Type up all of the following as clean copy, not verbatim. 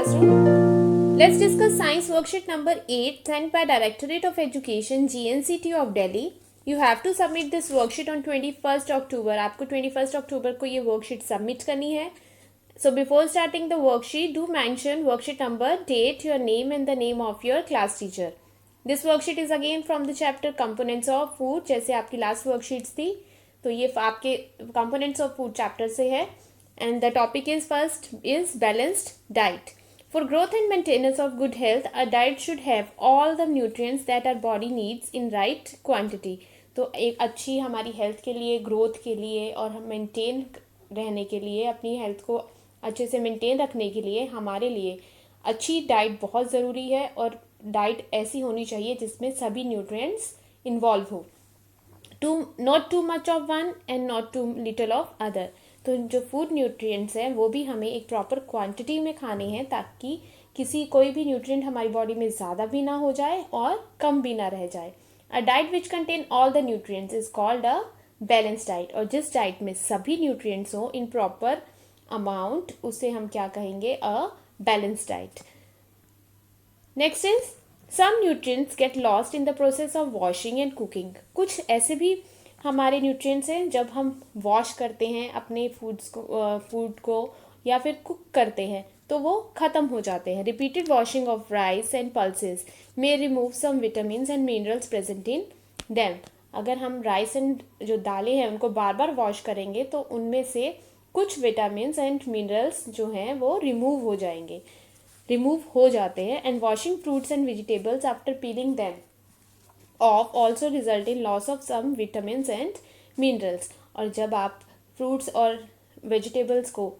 classroom. Let's discuss science worksheet number 8 sent by Directorate of Education GNCT of Delhi. You have to submit this worksheet on 21st October. आपको 21st October को ये worksheet submit करनी है. So before starting the worksheet, do mention worksheet number, date, your name and the name of your class teacher. This worksheet is again from the chapter components of food. जैसे आपकी last worksheets थी, तो ये आपके components of food chapter से है. And the topic is first is balanced diet. For growth and maintenance of good health, a diet should have all the nutrients that our body needs in right quantity. तो एक अच्छी हमारी health के लिए, growth के लिए और हम मेंटेन रहने के लिए, अपनी हेल्थ को अच्छे से मेंटेन रखने के लिए हमारे लिए अच्छी डाइट बहुत ज़रूरी है. और डाइट ऐसी होनी चाहिए जिसमें सभी न्यूट्रिएंट्स इन्वॉल्व हो. Not too much of one and not too little of other. तो जो फूड न्यूट्रिएंट्स हैं वो भी हमें एक प्रॉपर क्वांटिटी में खाने हैं, ताकि कोई भी न्यूट्रिएंट हमारी बॉडी में ज़्यादा भी ना हो जाए और कम भी ना रह जाए. A diet which contain all the nutrients is called a balance diet. और जिस डाइट में सभी न्यूट्रिएंट्स हो इन प्रॉपर अमाउंट, उसे हम क्या कहेंगे? A balance diet. Next is some nutrients get lost in the process of washing and cooking. कुछ ऐसे भी हमारे न्यूट्रिएंट्स हैं जब हम वॉश करते हैं अपने फूड को या फिर कुक करते हैं तो वो ख़त्म हो जाते हैं. Repeated washing of rice and pulses may remove some vitamins and minerals present in them. अगर हम राइस एंड जो दालें हैं उनको बार बार वॉश करेंगे तो उनमें से कुछ विटामिन्स एंड मिनरल्स जो हैं वो रिमूव हो जाते हैं. And washing fruits and vegetables after peeling them off also result in loss of some vitamins and minerals. और जब आप फ्रूट्स और वेजिटेबल्स को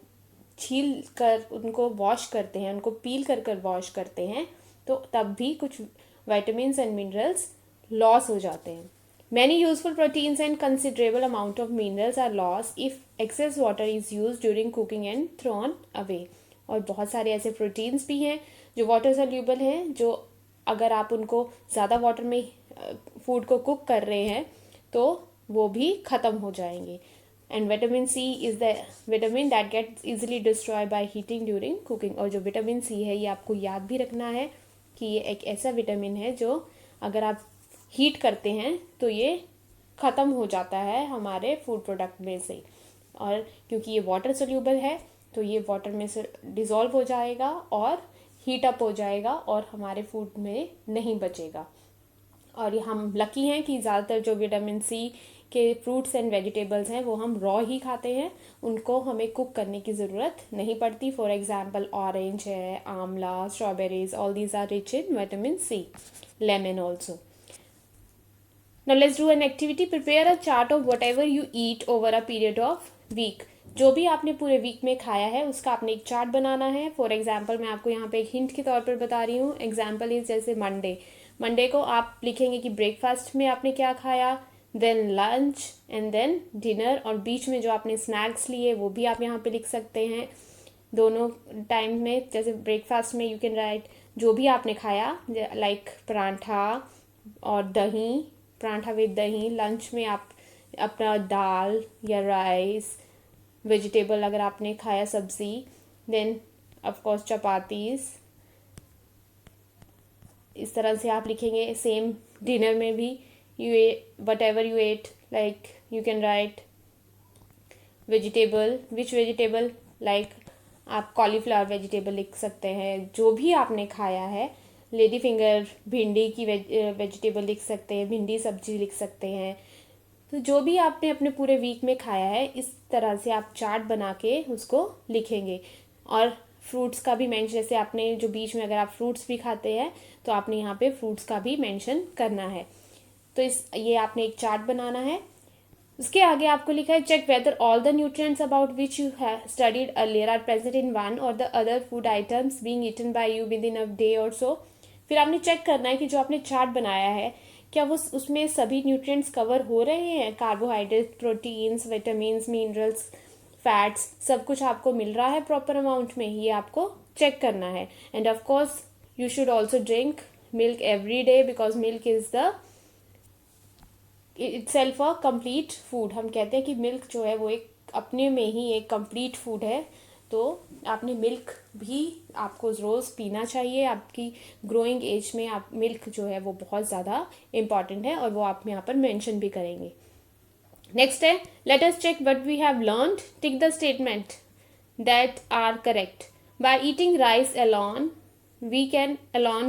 छील कर उनको वॉश करते हैं, उनको पील कर वॉश करते हैं, तो तब भी कुछ विटामिन्स एंड मिनरल्स लॉस हो जाते हैं. Many useful proteins and considerable amount of minerals are loss if excess water is use during cooking and thrown away. और बहुत सारे ऐसे प्रोटीन्स भी हैं जो वाटर सोल्यूबल हैं, जो अगर आप उनको ज़्यादा वाटर में फूड को कुक कर रहे हैं तो वो भी ख़त्म हो जाएंगे. And vitamin C is the vitamin that gets easily destroy by heating during cooking. और जो विटामिन सी है ये आपको याद भी रखना है कि ये एक ऐसा विटामिन है जो अगर आप हीट करते हैं तो ये ख़त्म हो जाता है हमारे फूड प्रोडक्ट में से. और क्योंकि ये वाटर सोल्यूबल है तो ये वाटर में से डिज़ोल्व हो जाएगा और हीट अप हो जाएगा और हमारे फूड में नहीं बचेगा. और हम लकी हैं कि ज़्यादातर जो विटामिन सी के फ्रूट्स एंड वेजिटेबल्स हैं वो हम रॉ ही खाते हैं, उनको हमें कुक करने की ज़रूरत नहीं पड़ती. फॉर एग्जांपल ऑरेंज है, amla, strawberries, all these are rich in vitamin C. Lemon also. Now let's do an activity. Prepare a chart of whatever you eat over a period of week. जो भी आपने पूरे week में खाया है उसका आपने एक चार्ट बनाना है. फॉर एग्जाम्पल मैं आपको यहाँ पे एक हिंट के तौर पर बता रही हूँ. एग्जाम्पल इज जैसे मंडे को आप लिखेंगे कि ब्रेकफास्ट में आपने क्या खाया, then lunch and then dinner. और बीच में जो आपने स्नैक्स लिए वो भी आप यहाँ पे लिख सकते हैं दोनों टाइम में. जैसे ब्रेकफास्ट में यू कैन राइट जो भी आपने खाया, लाइक पराठा और दही, पराठा विद दही. लंच में आप अपना दाल या राइस, वेजिटेबल अगर आपने खाया, सब्जी, देन ऑफकोर्स चपातीस. इस तरह से आप लिखेंगे. सेम डिनर में भी whatever you ate, like you can write vegetable, which vegetable, like आप कॉलीफ्लावर वेजिटेबल लिख सकते हैं. जो भी आपने खाया है, लेडी फिंगर, भिंडी की वेजिटेबल लिख सकते हैं, भिंडी सब्जी लिख सकते हैं. तो जो भी आपने अपने पूरे वीक में खाया है इस तरह से आप चार्ट बना के उसको लिखेंगे. और फ्रूट्स का भी मेंशन, जैसे आपने जो बीच में अगर आप फ्रूट्स भी खाते हैं तो आपने यहाँ पे फ्रूट्स का भी मेंशन करना है. तो ये आपने एक चार्ट बनाना है. उसके आगे आपको लिखा है check whether all the nutrients about which you have studied earlier are present in one or the other food items being eaten by you within a day or so. फिर आपने check करना है कि जो आपने chart बनाया है क्या वो उसमें सभी न्यूट्रिएंट्स कवर हो रहे हैं. Carbohydrate, proteins, vitamins, minerals, fats, सब कुछ आपको मिल रहा है प्रॉपर अमाउंट में, ये आपको चेक करना है. End of course you should also drink milk every day because milk is the itself a complete food. हम कहते हैं कि मिल्क जो है वो एक अपने में ही एक कंप्लीट फूड है. तो आपने मिल्क भी आपको रोज़ पीना चाहिए। आपकी ग्रोइंग एज में आप मिल्क जो है वो बहुत ज़्यादा इम्पॉर्टेंट है और वो आप यहाँ पर मेंशन भी करेंगे। नेक्स्ट है, let us check what we have learned, tick the statement that are correct. By eating rice alone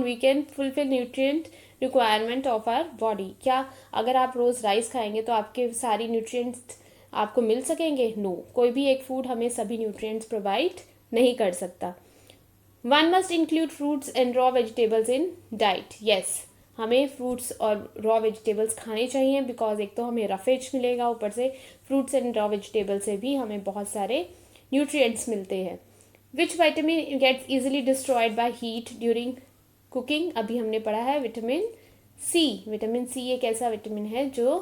we can fulfill nutrient requirement of our body. क्या अगर आप रोज़ राइस खाएंगे तो आपके सारी न्यूट्रिएंट्स आपको मिल सकेंगे? नो, कोई भी एक फूड हमें सभी न्यूट्रिएंट्स प्रोवाइड नहीं कर सकता। One must include fruits and raw vegetables in diet. Yes, हमें फ्रूट्स और रॉ वेजिटेबल्स खाने चाहिए, बिकॉज एक तो हमें रफेज मिलेगा, ऊपर से फ्रूट्स एंड रॉ वेजिटेबल से भी हमें बहुत सारे न्यूट्रिएंट्स मिलते हैं। Which vitamin gets easily destroyed by heat during cooking? अभी हमने पढ़ा है विटामिन सी। विटामिन सी एक ऐसा विटामिन है जो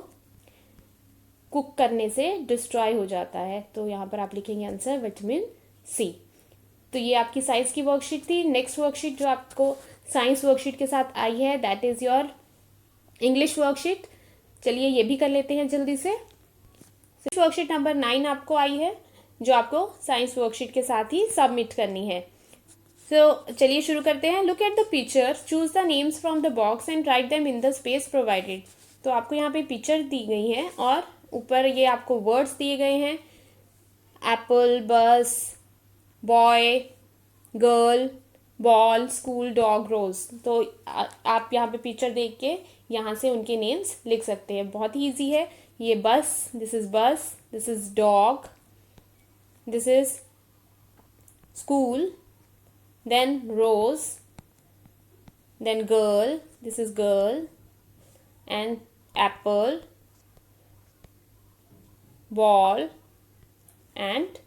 कुक करने से डिस्ट्रॉय हो जाता है, तो यहाँ पर आप लिखेंगे आंसर विटामिन सी। तो ये आपकी साइंस की वर्कशीट थी। नेक्स्ट वर्कशीट जो आपको साइंस वर्कशीट के साथ आई है that is your English worksheet. चलिए ये भी कर लेते हैं जल्दी से। वर्कशीट नंबर 9 आपको आई है जो आपको साइंस वर्कशीट के साथ ही सबमिट करनी है। तो चलिए शुरू करते हैं। Look at the picture, choose the names from the box and write them in the space provided. तो आपको यहाँ पे पिक्चर दी गई है और ऊपर ये आपको वर्ड्स दिए गए हैं, apple, bus, boy, girl, ball, school, dog, rose. तो आप यहाँ पे पिक्चर देख के यहाँ से उनके नेम्स लिख सकते हैं। बहुत ही ईजी है। ये बस, this is dog, this is school, then rose, then girl, this is girl, and apple, ball, and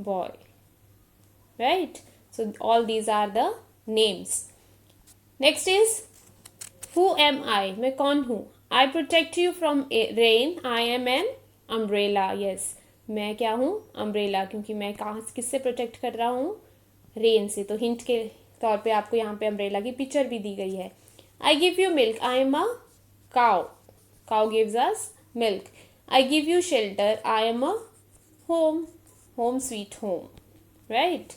boy, right? So all these are the names. Next is who am I? मैं कौन हूँ? I protect you from rain. I am an umbrella. Yes, मैं क्या हूँ? umbrella, क्योंकि मैं कहाँ किससे प्रोटेक्ट कर रहा हूँ? रेन से। तो हिंट के तौर पे आपको यहाँ पे अम्ब्रेला की पिक्चर भी दी गई है। I give you milk, I am a cow, cow gives us milk. I give you shelter, I am a home, home sweet home, right.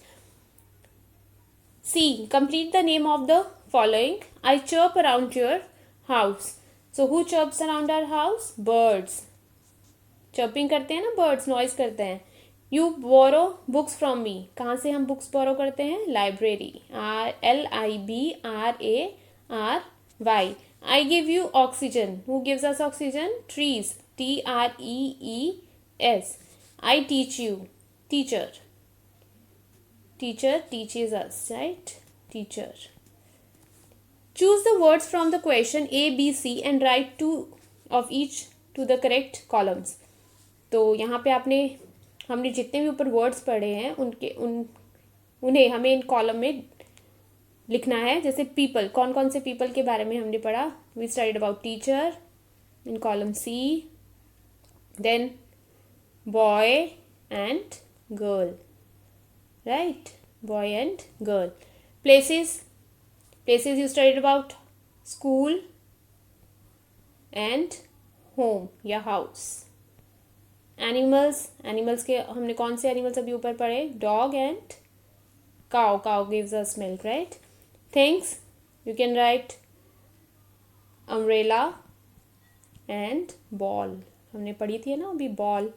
See, complete the name of the following. I chirp around your house. So who chirps around our house? Birds. Chirping करते हैं ना birds, noise करते हैं। You borrow books from me. कहाँ से हम books borrow करते हैं? Library, LIBRARY। I give you oxygen, who gives us oxygen? Trees, TREES। I teach you, teacher, teacher teaches us, right, teacher. Choose the words from the question A, B, C and right 2 of each to the correct columns। तो यहाँ पे हमने जितने भी ऊपर words पढ़े हैं उन्हें हमें इन कॉलम में लिखना है। जैसे पीपल, कौन कौन से पीपल के बारे में हमने पढ़ा? We studied about teacher in column C, then boy and girl, right, boy and girl. Places you studied about school and home या हाउस। एनिमल्स के हमने कौन से एनिमल्स अभी ऊपर पढ़े? Dog and cow, cow gives us milk, right. Things you can write umbrella and ball, हमने पढ़ी थी ना अभी, ball,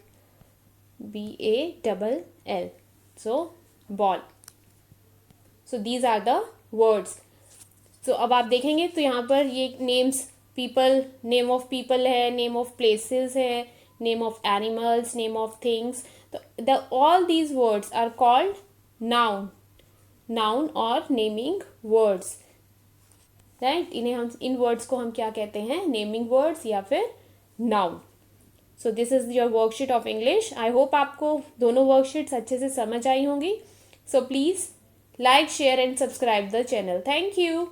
BALL, so ball. So these are the words. So अब आप देखेंगे तो यहाँ पर ये names, people, name of people है, नेम ऑफ प्लेसेस है, name of animals, name of things. All these words are called noun or naming words, right? In words को हम क्या कहते हैं? naming words या फिर noun. So this is your worksheet of English. I hope आपको दोनों worksheets अच्छे से समझ आई होंगी. So please like, share and subscribe the channel. Thank you.